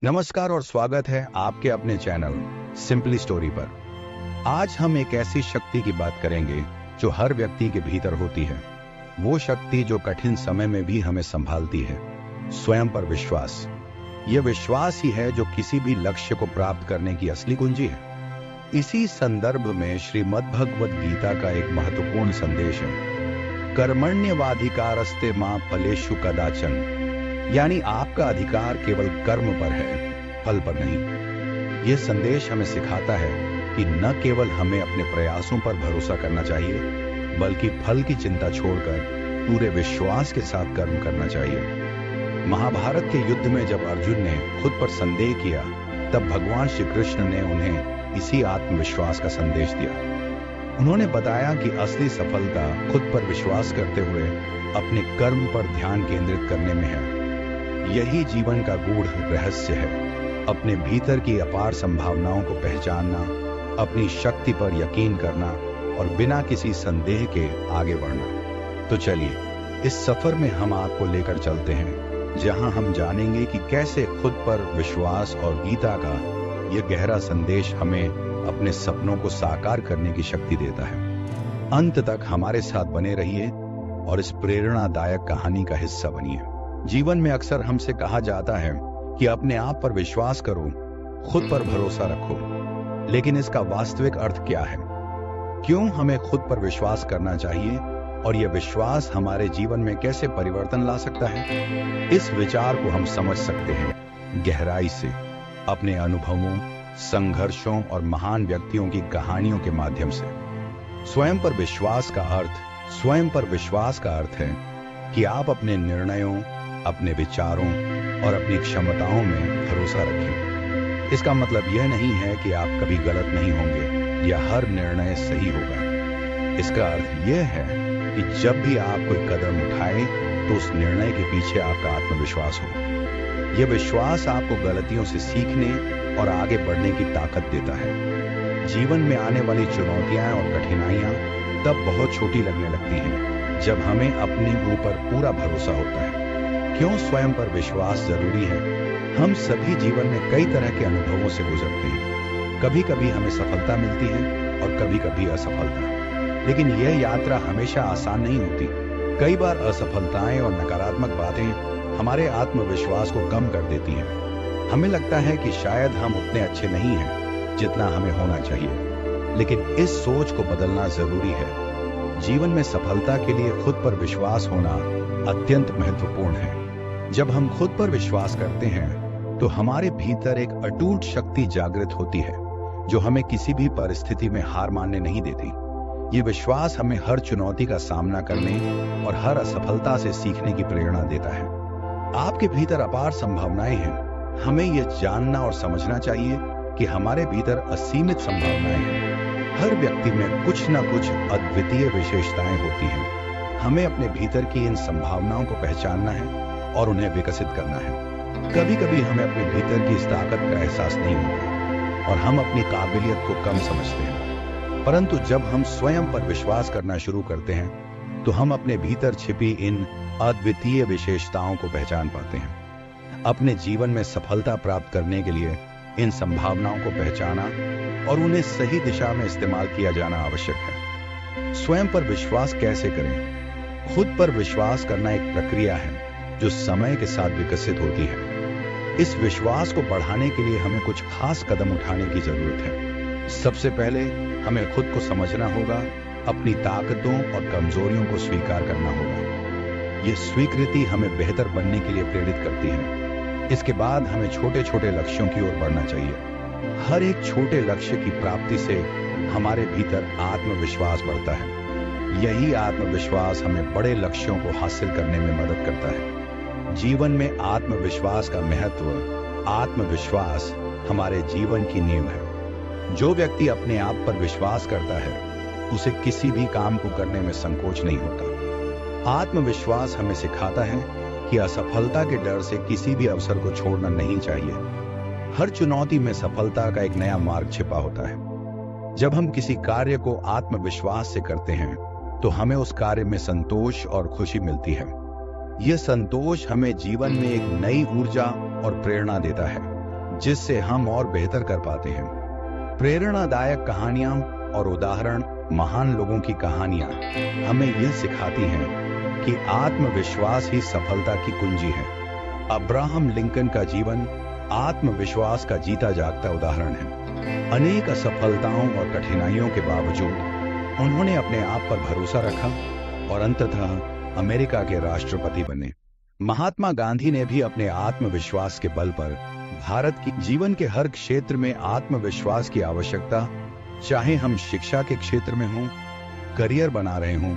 नमस्कार और स्वागत है आपके अपने चैनल सिंपली स्टोरी पर। आज हम एक ऐसी शक्ति की बात करेंगे जो हर व्यक्ति के भीतर होती है। वो शक्ति जो कठिन समय में भी हमें संभालती है, स्वयं पर विश्वास। यह विश्वास ही है जो किसी भी लक्ष्य को प्राप्त करने की असली कुंजी है। इसी संदर्भ में श्रीमद् भगवद गीता का एक महत्वपूर्ण संदेश है, कर्मण्यवाधिकारस्ते मा फलेषु कदाचन, यानी आपका अधिकार केवल कर्म पर है, फल पर नहीं। यह संदेश हमें सिखाता है कि न केवल हमें अपने प्रयासों पर भरोसा करना चाहिए, बल्कि फल की चिंता छोड़कर पूरे विश्वास के साथ कर्म करना चाहिए। महाभारत के युद्ध में जब अर्जुन ने खुद पर संदेह किया, तब भगवान श्री कृष्ण ने उन्हें इसी आत्मविश्वास का संदेश दिया। उन्होंने बताया कि असली सफलता खुद पर विश्वास करते हुए अपने कर्म पर ध्यान केंद्रित करने में है। यही जीवन का गूढ़ रहस्य है, अपने भीतर की अपार संभावनाओं को पहचानना, अपनी शक्ति पर यकीन करना और बिना किसी संदेह के आगे बढ़ना। तो चलिए इस सफर में हम आपको लेकर चलते हैं, जहां हम जानेंगे कि कैसे खुद पर विश्वास और गीता का यह गहरा संदेश हमें अपने सपनों को साकार करने की शक्ति देता है। अंत तक हमारे साथ बने रहिए और इस प्रेरणादायक कहानी का हिस्सा बनिए। जीवन में अक्सर हमसे कहा जाता है कि अपने आप पर विश्वास करो, खुद पर भरोसा रखो, लेकिन इसका वास्तविक अर्थ क्या है? क्यों हमें खुद पर विश्वास करना चाहिए और यह विश्वास हमारे जीवन में कैसे परिवर्तन ला सकता है? इस विचार को हम समझ सकते हैं गहराई से, अपने अनुभवों, संघर्षों और महान व्यक्तियों की कहानियों के माध्यम से। स्वयं पर विश्वास का अर्थ है कि आप अपने निर्णयों, अपने विचारों और अपनी क्षमताओं में भरोसा रखें। इसका मतलब यह नहीं है कि आप कभी गलत नहीं होंगे या हर निर्णय सही होगा। इसका अर्थ यह है कि जब भी आप कोई कदम उठाएं, तो उस निर्णय के पीछे आपका आत्मविश्वास हो। यह विश्वास आपको गलतियों से सीखने और आगे बढ़ने की ताकत देता है। जीवन में आने वाली चुनौतियां और कठिनाइयां तब बहुत छोटी लगने लगती हैं, जब हमें अपने ऊपर पूरा भरोसा होता है। क्यों स्वयं पर विश्वास जरूरी है? हम सभी जीवन में कई तरह के अनुभवों से गुजरते हैं। कभी कभी हमें सफलता मिलती है और कभी कभी असफलता, लेकिन यह यात्रा हमेशा आसान नहीं होती। कई बार असफलताएं और नकारात्मक बातें हमारे आत्मविश्वास को कम कर देती हैं। हमें लगता है कि शायद हम उतने अच्छे नहीं हैं जितना हमें होना चाहिए, लेकिन इस सोच को बदलना जरूरी है। जीवन में सफलता के लिए खुद पर विश्वास होना अत्यंत महत्वपूर्ण है। जब हम खुद पर विश्वास करते हैं, तो हमारे भीतर एक अटूट शक्ति जागृत होती है, जो हमें किसी भी परिस्थिति में हार मानने नहीं देती। ये विश्वास हमें हर चुनौती का सामना करने और हर असफलता से सीखने की प्रेरणा देता है। आपके भीतर अपार संभावनाएं हैं। हमें यह जानना और समझना चाहिए कि हमारे भीतर असीमित संभावनाएं हैं। हर व्यक्ति में कुछ न कुछ अद्वितीय विशेषताएं होती हैं। हमें अपने भीतर की इन संभावनाओं को पहचानना है और उन्हें विकसित करना है। कभी कभी हमें अपने भीतर की इस ताकत का एहसास नहीं होता और हम अपनी काबिलियत को कम समझते हैं। परंतु जब हम स्वयं पर विश्वास करना शुरू करते हैं, तो हम अपने भीतर छिपी इन अद्वितीय विशेषताओं को पहचान पाते हैं। अपने जीवन में सफलता प्राप्त करने के लिए इन संभावनाओं को पहचाना और उन्हें सही दिशा में इस्तेमाल किया जाना आवश्यक है। स्वयं पर विश्वास कैसे करें? खुद पर विश्वास करना एक प्रक्रिया है जो समय के साथ विकसित होती है। इस विश्वास को बढ़ाने के लिए हमें कुछ खास कदम उठाने की जरूरत है। सबसे पहले हमें खुद को समझना होगा, अपनी ताकतों और कमजोरियों को स्वीकार करना होगा। ये स्वीकृति हमें बेहतर बनने के लिए प्रेरित करती है। इसके बाद हमें छोटे छोटे लक्ष्यों की ओर बढ़ना चाहिए। हर एक छोटे लक्ष्य की प्राप्ति से हमारे भीतर आत्मविश्वास बढ़ता है। यही आत्मविश्वास हमें बड़े लक्ष्यों को हासिल करने में मदद करता है। जीवन में आत्मविश्वास का महत्व, आत्मविश्वास हमारे जीवन की नींव है। जो व्यक्ति अपने आप पर विश्वास करता है, उसे किसी भी काम को करने में संकोच नहीं होता। आत्मविश्वास हमें सिखाता है कि असफलता के डर से किसी भी अवसर को छोड़ना नहीं चाहिए। हर चुनौती में सफलता का एक नया मार्ग छिपा होता है। जब हम किसी कार्य को आत्मविश्वास से करते हैं, तो हमें उस कार्य में संतोष और खुशी मिलती है। यह संतोष हमें जीवन में एक नई ऊर्जा और प्रेरणा देता है। जिससे हम और बेहतर कर पाते हैं। प्रेरणादायक कहानियां और उदाहरण, महान लोगों की कहानियां हमें यह सिखाती हैं कि आत्मविश्वास ही सफलता की कुंजी है। अब्राहम लिंकन का जीवन आत्मविश्वास का जीता जागता उदाहरण है। अनेक असफलताओं और कठिनाइयों के बावजूद उन्होंने अपने आप पर भरोसा रखा और अंततः अमेरिका के राष्ट्रपति बने। महात्मा गांधी ने भी अपने आत्मविश्वास के बल पर भारत की जीवन के हर क्षेत्र में आत्मविश्वास की आवश्यकता, चाहे हम शिक्षा के क्षेत्र में हों, करियर बना रहे हों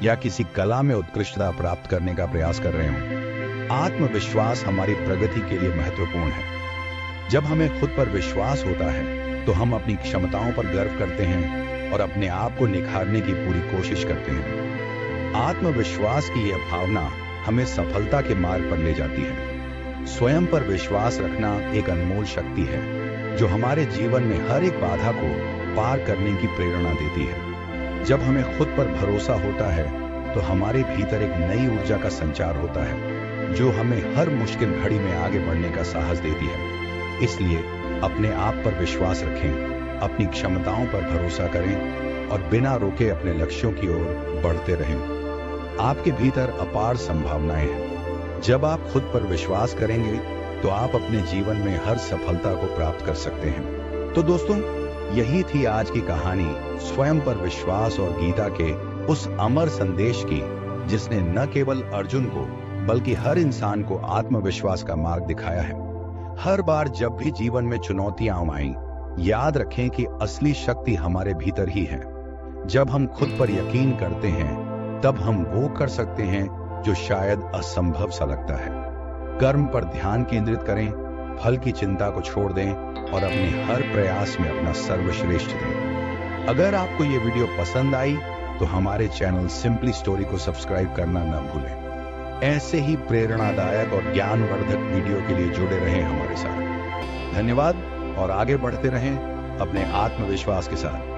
या किसी कला में उत्कृष्टता प्राप्त करने का प्रयास कर रहे हों, आत्मविश्वास हमारी प्रगति के लिए महत्वपूर्ण है। जब हमें खुद पर विश्वास होता है तो हम अपनी क्षमताओं पर गर्व करते हैं और अपने आप को निखारने की पूरी कोशिश करते हैं। आत्मविश्वास की यह भावना हमें सफलता के मार्ग पर ले जाती है। स्वयं पर विश्वास रखना एक अनमोल शक्ति है जो हमारे जीवन में हर एक बाधा को पार करने की प्रेरणा देती है। जब हमें खुद पर भरोसा होता है तो हमारे भीतर एक नई ऊर्जा का संचार होता है जो हमें हर मुश्किल घड़ी में आगे बढ़ने का साहस देती है। इसलिए अपने आप पर विश्वास रखें, अपनी क्षमताओं पर भरोसा करें और बिना रोके अपने लक्ष्यों की ओर बढ़ते रहें। आपके भीतर अपार संभावनाएं हैं। जब आप खुद पर विश्वास करेंगे तो आप अपने जीवन में हर सफलता को प्राप्त कर सकते हैं। तो दोस्तों, यही थी आज की कहानी स्वयं पर विश्वास और गीता के उस अमर संदेश की, जिसने न केवल अर्जुन को बल्कि हर इंसान को आत्मविश्वास का मार्ग दिखाया है। हर बार जब भी जीवन में चुनौतियां आएं, याद रखें कि असली शक्ति हमारे भीतर ही है। जब हम खुद पर यकीन करते हैं तब हम वो कर सकते हैं जो शायद असंभव सा लगता है। कर्म पर ध्यान केंद्रित करें, फल की चिंता को छोड़ दें और अपने हर प्रयास में अपना सर्वश्रेष्ठ दें। अगर आपको ये वीडियो पसंद आई तो हमारे चैनल सिंपली स्टोरी को सब्सक्राइब करना न भूलें। ऐसे ही प्रेरणादायक और ज्ञानवर्धक वीडियो के लिए जुड़े रहें हमारे साथ। धन्यवाद और आगे बढ़ते रहें अपने आत्मविश्वास के साथ।